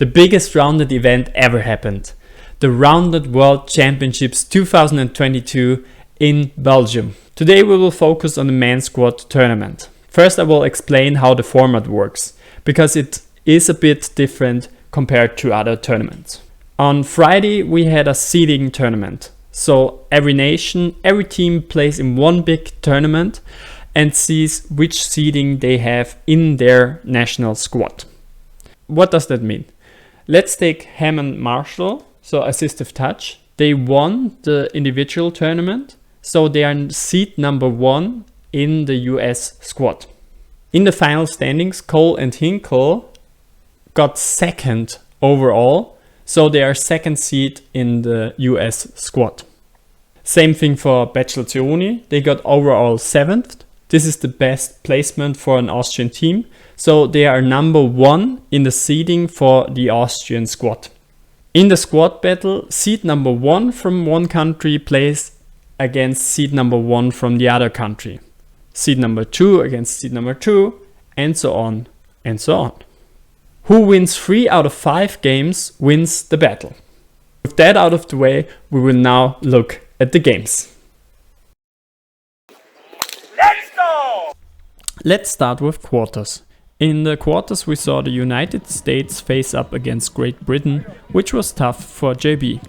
The biggest Roundnet event ever happened. The Roundnet World Championships 2022 in Belgium. Today we will focus on the men's squad tournament. First I will explain how the format works, because it is a bit different compared to other tournaments. On Friday we had a seeding tournament. So every nation, every team plays in one big tournament and sees which seeding they have in their national squad. What does that mean? Let's take Hammond Marshall, so assistive touch. They won the individual tournament, so they are seed number 1 in the US squad. In the final standings, Cole and Hinkle got second overall, so they are second seed in the US squad. Same thing for Bachelor Ziruni, they got overall 7th. This is the best placement for an Austrian team, so they are number 1 in the seeding for the Austrian squad. In the squad battle, seed number 1 from one country plays against seed number 1 from the other country. Seed number 2 against seed number 2, and so on and so on. Who wins 3 out of 5 games wins the battle. With that out of the way, we will now look at the games. Let's start with quarters. In the quarters we saw the United States face up against Great Britain, which was tough for JB.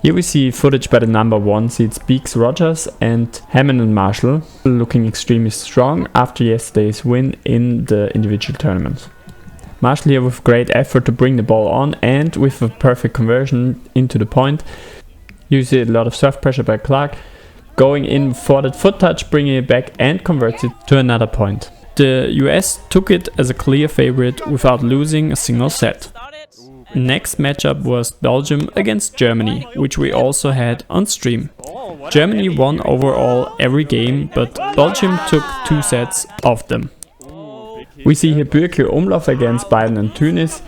Here we see footage by the number 1 seeds Beeks Rogers and Hammond and Marshall, looking extremely strong after yesterday's win in the individual tournament. Marshall here with great effort to bring the ball on and with a perfect conversion into the point. You see a lot of serve pressure by Clark, going in for that foot touch, bringing it back and converts it to another point. The US took it as a clear favorite without losing a single set. Next matchup was Belgium against Germany, which we also had on stream. Germany won overall every game, but Belgium took 2 sets of them. We see here Bürkle Umlauf against Biden and Tunis.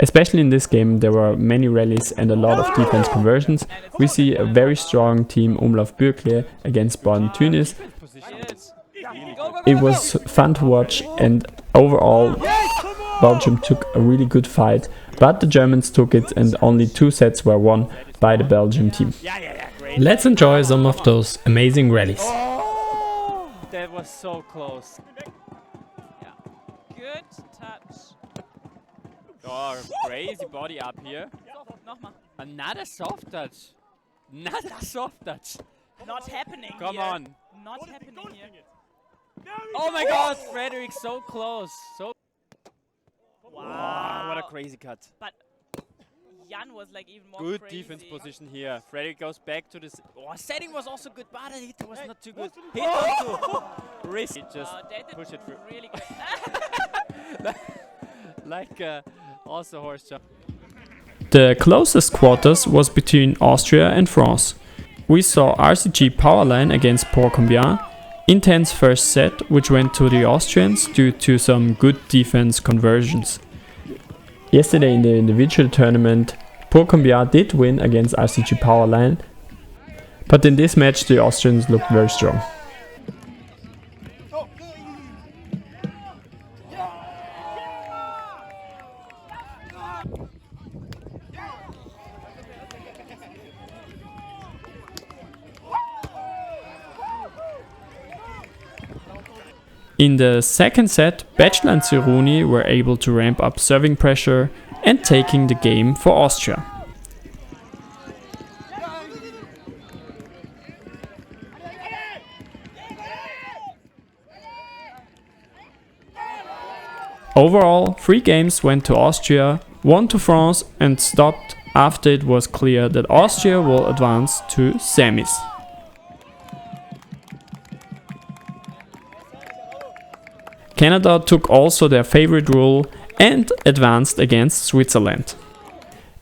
Especially in this game there were many rallies and a lot of defense conversions. We see a very strong team Umlauf Bürkle against Biden Tunis. It was fun to watch and overall Belgium took a really good fight, but the Germans took it and only 2 sets were won by the Belgium team. Let's enjoy some of those amazing rallies. Oh, that was so close. Yeah. Good touch. Oh, crazy body up here. Another soft touch. Another soft touch. Not happening. Come here. on. Not happening here. Oh my god, Frederick, so close. So. Wow. What a crazy cut. But Jan was like even more Good crazy. defense position here. Frederick goes back to this. Oh, setting was also good, but the hit was not too good. Hit onto wrist. Just They did push it through. really good. Like also horse jump. The closest quarters was between Austria and France. We saw RCG Powerline against Port-Combien. Intense first set, which went to the Austrians due to some good defense conversions. Yesterday in the individual tournament, Port-Combien did win against RCG Powerline, but in this match the Austrians looked very strong. In the second set, Bachelor and Ziruni were able to ramp up serving pressure and taking the game for Austria. Overall, 3 games went to Austria, 1 to France and stopped after it was clear that Austria will advance to semis. Canada took also their favorite role and advanced against Switzerland.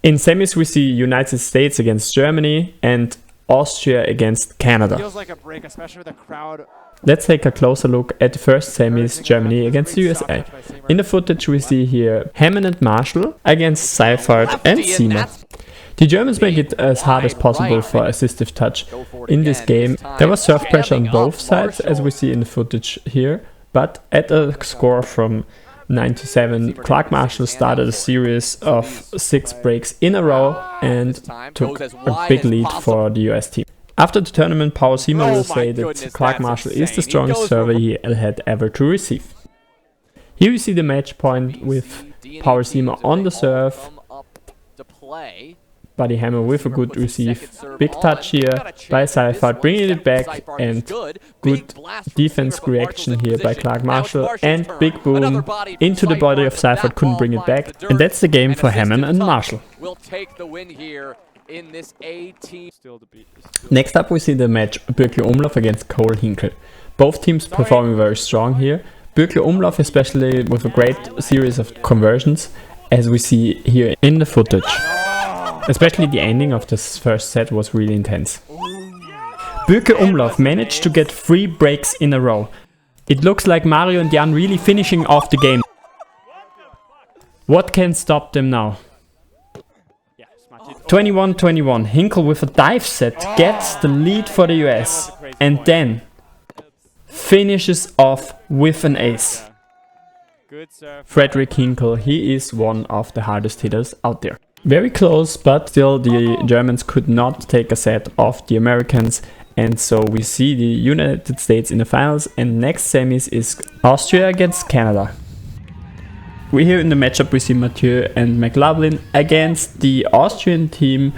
In semis we see United States against Germany and Austria against Canada. Feels like a break, especially with the crowd. Let's take a closer look at the first semis, Germany against the USA. In the footage we see here Hammond and Marshall against Seifert and Siemer. The Germans make it as hard as possible for assistive touch. In this game there was serve pressure on both sides as we see in the footage here, but at a score from 9-7, Clark Marshall started a series of 6 breaks in a row and took a big lead for the US team. After the tournament, Power Sima will say that Clark Marshall is the strongest server he had ever to receive. Here we see the match point with Power Sima on the serve, Buddy Hammer with a good receive, big touch here by Seifert, bringing it back, and good defense reaction here by Clark Marshall, and big boom into the body of Seifert, couldn't bring it back, and that's the game for Hammond and Marshall. Next up we see the match Bürkle Umlauf against Cole Hinkle. Both teams performing very strong here. Bürkle Umlauf especially with a great series of conversions, as we see here in the footage. Especially the ending of this first set was really intense. Bürkle Umlauf managed to get 3 breaks in a row. It looks like Mario and Jan really finishing off the game. What can stop them now? 21-21, Hinkle with a dive set gets the lead for the US and then finishes off with an ace. Frederick Hinkle, he is one of the hardest hitters out there. Very close, but still the Germans could not take a set off the Americans, and so we see the United States in the finals, and next semis is Austria against Canada. We here in the matchup we see Mathieu and McLaughlin against the Austrian team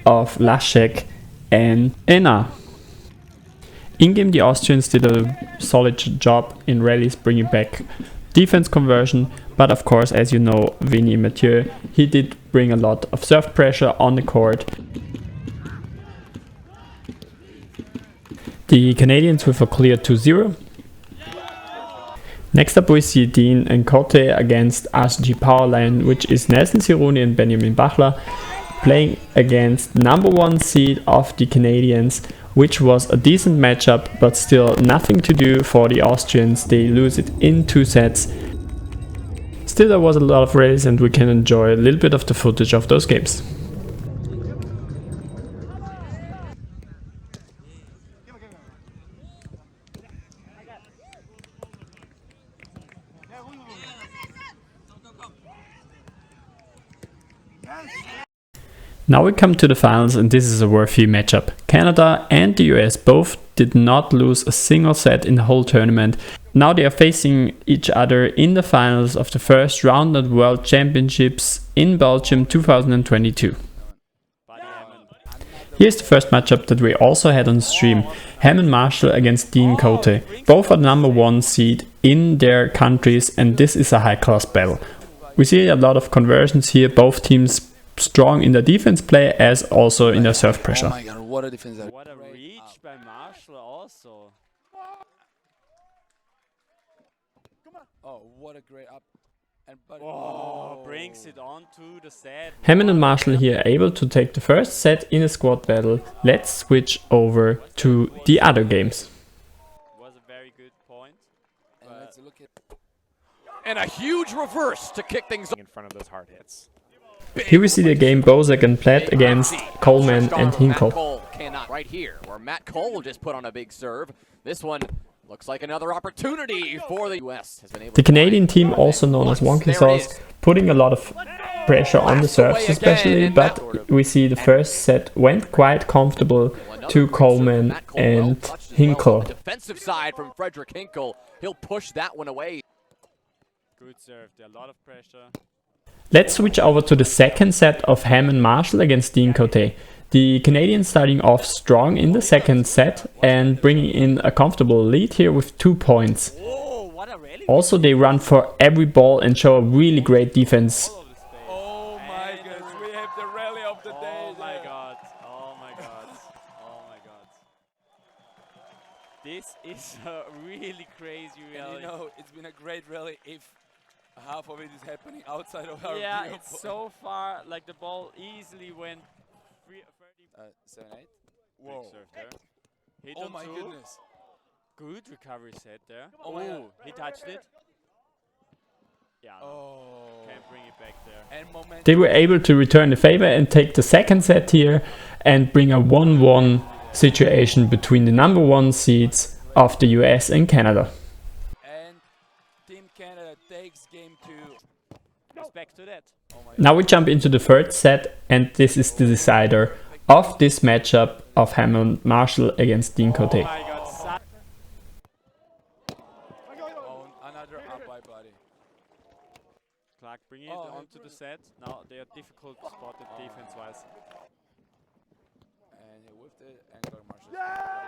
of Laschek and Enna. In-game the Austrians did a solid job in rallies bringing back defense conversion, but of course, as you know, Vinny Mathieu, he did bring a lot of serve pressure on the court. The Canadians with a clear 2-0. Next up we see Dean and Cote against RCG Powerline, which is Nelson Cironi and Benjamin Bachler, playing against number 1 seed of the Canadians, which was a decent matchup, but still nothing to do for the Austrians. They lose it in 2 sets. Still there was a lot of rallies and we can enjoy a little bit of the footage of those games. Now we come to the finals, and this is a worthy matchup. Canada and the US both did not lose a single set in the whole tournament. Now they are facing each other in the finals of the first Roundnet World Championships in Belgium 2022. Here's the first matchup that we also had on the stream. Hammond Marshall against Dean Cote. Both are number 1 seed in their countries, and this is a high class battle. We see a lot of conversions here, both teams strong in their defense play as also in their serve pressure. Oh my god, what a defense. What a reach by Marshall also. Oh, what a great up. Oh, brings it on to the set. Hammond and Marshall here able to take the first set in a squad battle. Let's switch over to the other games. Was a very good point. And let's look at and a huge reverse to kick things in front of those hard hits. Here we see the game Bozak and Platt against Coleman and Hinkle. Right here, where Matt Cole just put on a big serve. This one looks like another opportunity for the US. The Canadian team, also known as Wonky Sauce, putting a lot of pressure on the serves especially, but we see the first set went quite comfortable to Coleman and Hinkle. Defensive side from Frederick Hinkle, he'll push that one away. Good serve, there a lot of pressure. Let's switch over to the second set of Hammond Marshall against Dean Cote. The Canadians starting off strong in the second set and bringing in a comfortable lead here with 2 points. Also they run for every ball and show a really great defense. Oh my goodness, we have the rally of the day. Oh my god, oh my god, oh my god. This is a really crazy rally. And you know, it's been a great rally if half of it is happening outside of our yeah, view. it's so far, like the ball easily went 7-8. Whoa. Serve there. Hit Oh on my 2. goodness. Good recovery set there. Oh my God. He touched it. Yeah, Oh. can't bring it back there. And momentum. They were able to return the favor and take the second set here and bring a 1-1 situation between the number 1 seeds of the US and Canada. And Team Canada takes game back to that. Oh my Now we jump into the third set, and this is the decider of this matchup of Hammond Marshall against Dean Cote. my god. Oh, another up by body. Clark bringing it onto the set. Now they are difficult spotted defense-wise. And with the angle Marshall.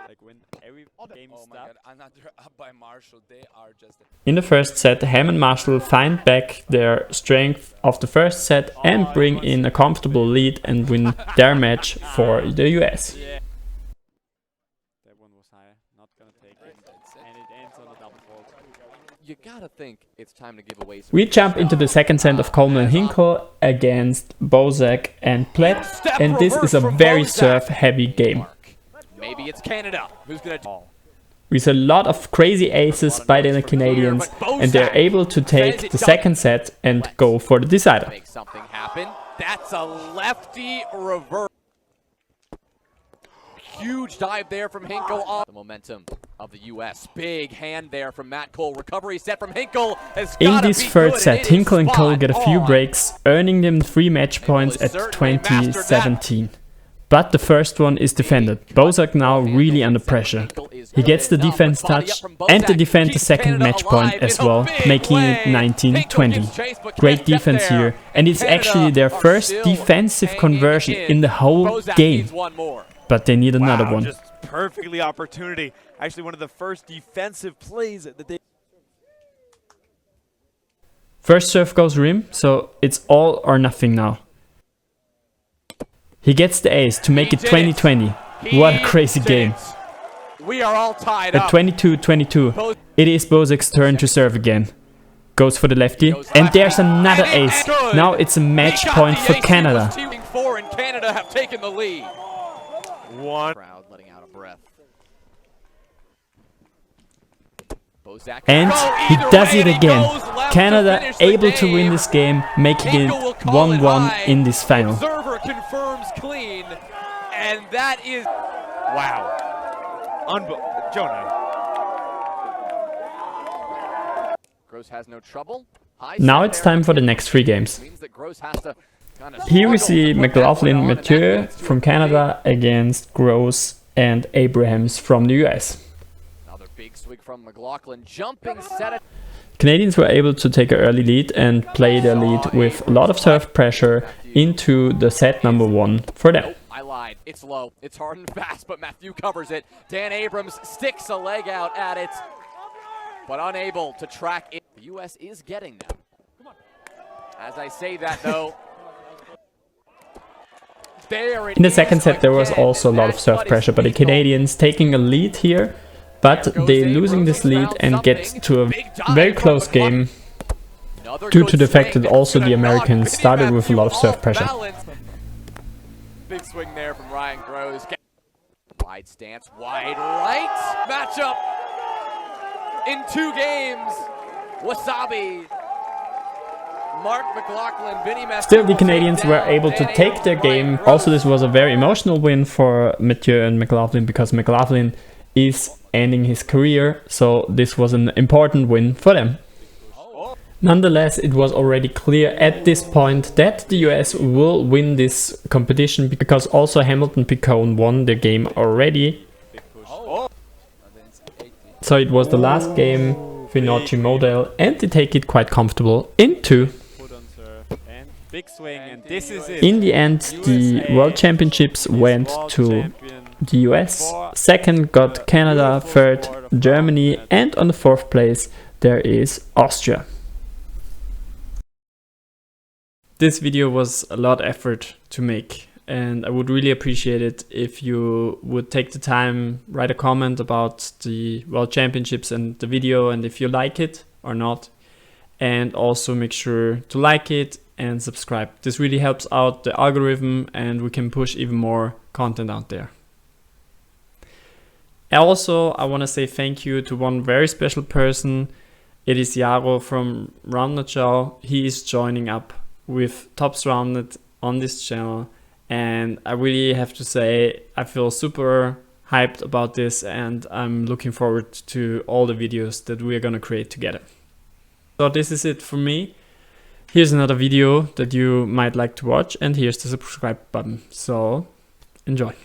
Like when every game Oh my starts. god, another up by Marshall. They are just In the first set, Hammond Marshall find back their strength of the first set and bring in a comfortable lead and win their match for the US. Yeah. That one was high. Not gonna take it. And it ends on a double fault. You gotta think it's time to give away some. We jump into the second set of Coleman and Hinkle against Bozak and Platt, and this is a very serve-heavy game. Maybe it's Canada who's gonna. With a lot of crazy aces by the Canadians, and they're able to take the second set and go for the decider. Make something happen. That's a lefty reverse. Huge dive there from Hinkle on the momentum of the US. Big hand there from Matt Cole. Recovery set from Hinkle has In gotta this be third good, set, and it is Hinkle and Cole spot get a few on. breaks, earning them 3 match points at certainly mastered that. 2017. But the first one is defended. Bozak now really under pressure. He gets the defense touch and to defend the second match point as well, making it 19-20. Great defense here, and it's actually their first defensive conversion in the whole game. But they need another one. Just perfectly opportunity. Actually, one of the first defensive plays that they. First serve goes rim, so it's all or nothing now. He gets the ace to make it 20-20. What a crazy game. We are all tied At up. 22-22, it is Bozak's turn to serve again. Goes for the lefty, and there's another ace. Now it's a match point for Canada. Four and Canada have taken the lead. One. Crowd letting out a breath. Bozak And he does it again. Canada able to win this game, making it 1-1 in this final. Observer confirms clean, and that is Wow. Jonah. Gross has no trouble. High Now set it's there. time for the next 3 games. Means that Gross has to kind of Here we struggle see to put that one McLaughlin on, and Mathieu that from leads to a Canada against Gross and Abrahams from the US. Another big swing from McLaughlin, jumping set it. Canadians were able to take an early lead and play their lead with a lot of serve pressure into the set number 1 for them. Nope, I lied. It's low. It's hard and fast, but Matthew covers it. Dan Abrams sticks a leg out at it, but unable to track it. The U.S. is getting them. As I say that, though, there it In the is second set there was again. also a lot of That's serve what is pressure, but the lethal. Canadians taking a lead here, but they losing this lead and get to a very close game Another due good to the fact swing that that's also the gonna knock Americans Vinny started with a Matthew lot of serve off pressure. balance. Big swing there from Ryan Gross. Wide stance, wide right. Matchup in 2 games. Wasabi. Mark McLaughlin, Vinny Matthew. Still, the will take Canadians were down able to Dan take their Abrams, game. Ryan Also, Gross. this was a very emotional win for Mathieu and McLaughlin because McLaughlin is ending his career, so this was an important win for them. Nonetheless, it was already clear at this point that the US will win this competition because also Hamilton Picone won the game already. So it was the last game, Finocchi Model, and they take it quite comfortable in 2. Put on serve and big swing, and this is it. In the end, the USA World Championships is went world to champion. the US, second got Canada, third Germany, and on the 4th place there is Austria. This video was a lot of effort to make, and I would really appreciate it if you would take the time, write a comment about the World Championships and the video, and if you like it or not, and also make sure to like it and subscribe. This really helps out the algorithm and we can push even more content out there. Also, I want to say thank you to one very special person. It is Jaro from Roundnet. He is joining up with Tops Roundnet on this channel, and I really have to say I feel super hyped about this, and I'm looking forward to all the videos that we're gonna create together. So this is it for me. Here's another video that you might like to watch, and here's the subscribe button. So enjoy.